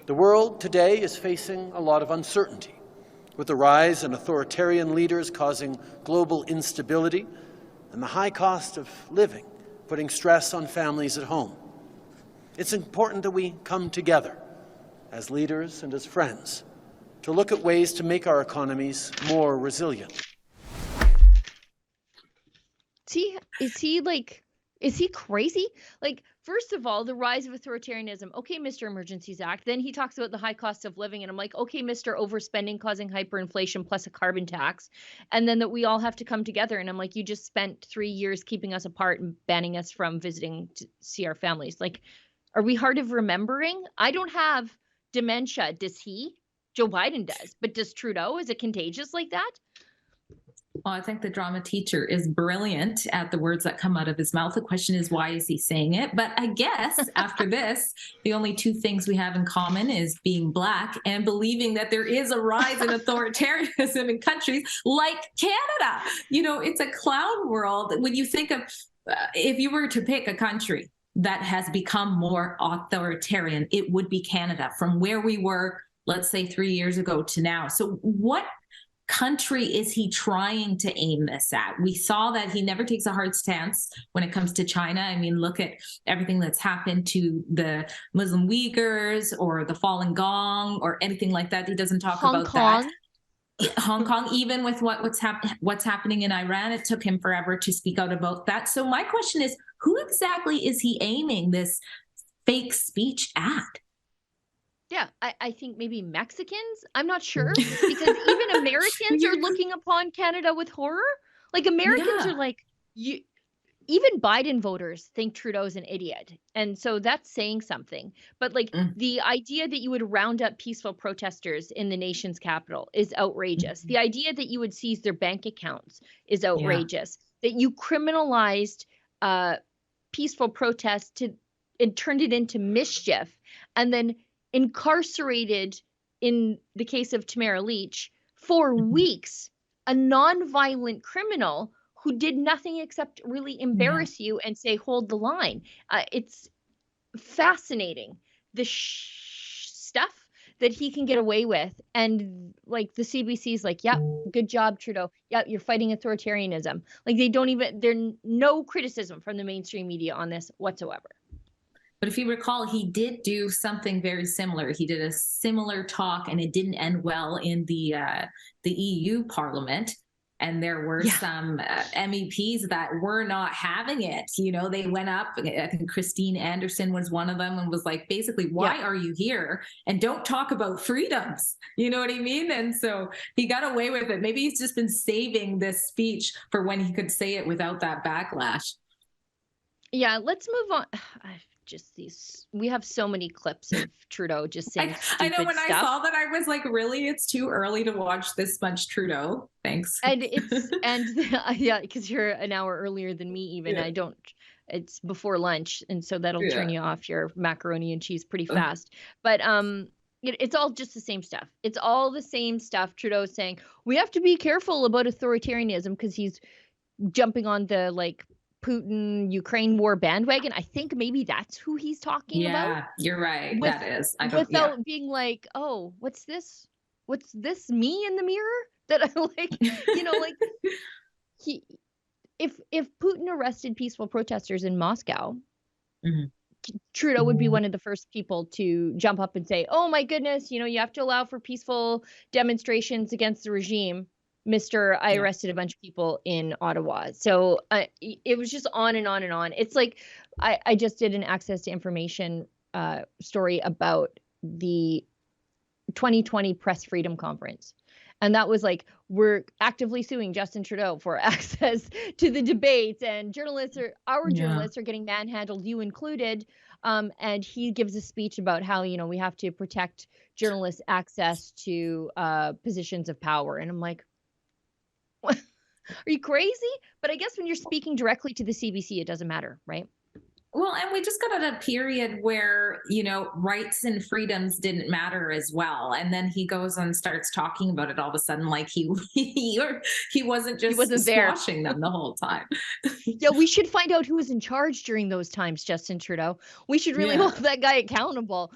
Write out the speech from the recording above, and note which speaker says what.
Speaker 1: The world today is facing a lot of uncertainty, with the rise in authoritarian leaders causing global instability and the high cost of living putting stress on families at home. It's important that we come together as leaders and as friends to look at ways to make our economies more resilient.
Speaker 2: Is he crazy? Like, first of all, the rise of authoritarianism. Okay, Mr. Emergencies Act. Then he talks about the high cost of living. And I'm like, okay, Mr. Overspending causing hyperinflation plus a carbon tax. And then that we all have to come together. And I'm like, you just spent 3 years keeping us apart and banning us from visiting to see our families. Like, are we hard of remembering? I don't have dementia. Does he? Joe Biden does. But does Trudeau? Is it contagious like that?
Speaker 3: Well, I think the drama teacher is brilliant at the words that come out of his mouth. The question is, why is he saying it? But I guess after this, the only two things we have in common is being Black and believing that there is a rise in authoritarianism in countries like Canada. You know, it's a clown world. When you think of, if you were to pick a country that has become more authoritarian, it would be Canada, from where we were, let's say 3 years ago to now. So what country is he trying to aim this at? We saw that he never takes a hard stance when it comes to China. I mean, look at everything that's happened to the Muslim Uyghurs or the Falun Gong or anything like that. He doesn't talk about that. Hong Kong, even with what's happening in Iran, it took him forever to speak out about that. So my question is, who exactly is he aiming this fake speech at?
Speaker 2: Yeah, I think maybe Mexicans. I'm not sure, because even Americans are looking upon Canada with horror. Like, Americans are like, even Biden voters think Trudeau's an idiot. And so that's saying something. But like the idea that you would round up peaceful protesters in the nation's capital is outrageous. The idea that you would seize their bank accounts is outrageous. That you criminalized peaceful protest and turned it into mischief, and then incarcerated, in the case of Tamara Leach, for weeks, a nonviolent criminal who did nothing except really embarrass you and say, hold the line. It's fascinating, the stuff that he can get away with. And like the CBC's like, yeah, good job, Trudeau. Yeah, you're fighting authoritarianism. Like, there's no criticism from the mainstream media on this whatsoever.
Speaker 3: But if you recall, he did do something very similar. He did a similar talk, and it didn't end well in the EU Parliament. And there were some MEPs that were not having it. You know, they went up. I think Christine Anderson was one of them, and was like, basically, why are you here? And don't talk about freedoms. You know what I mean? And so he got away with it. Maybe he's just been saving this speech for when he could say it without that backlash.
Speaker 2: Yeah, let's move on. We have so many clips of Trudeau just saying
Speaker 3: I know, when
Speaker 2: stuff.
Speaker 3: I saw that, I was like, really, it's too early to watch this much Trudeau. Thanks.
Speaker 2: And yeah, because you're an hour earlier than me even. It's before lunch, and so that'll turn you off your macaroni and cheese pretty fast. But it's all just the same stuff. It's all the same stuff. Trudeau's saying we have to be careful about authoritarianism because he's jumping on the Putin Ukraine war bandwagon. I think maybe that's who he's talking about.
Speaker 3: Yeah, you're right. That is.
Speaker 2: Without being like, oh, what's this? What's this, me in the mirror? That I like, if Putin arrested peaceful protesters in Moscow, Trudeau would be one of the first people to jump up and say, oh my goodness, you have to allow for peaceful demonstrations against the regime. I arrested a bunch of people in Ottawa. So it was just on and on and on. It's like I just did an Access to Information story about the 2020 Press Freedom Conference. And that was like, we're actively suing Justin Trudeau for access to the debates, and journalists are getting manhandled, you included. And he gives a speech about how, we have to protect journalists' access to positions of power. And I'm like, are you crazy? But I guess when you're speaking directly to the CBC, it doesn't matter, right?
Speaker 3: Well, and we just got at a period where, rights and freedoms didn't matter as well. And then he goes and starts talking about it all of a sudden, like he wasn't squashing them the whole time.
Speaker 2: Yeah, we should find out who was in charge during those times, Justin Trudeau. We should really hold that guy accountable.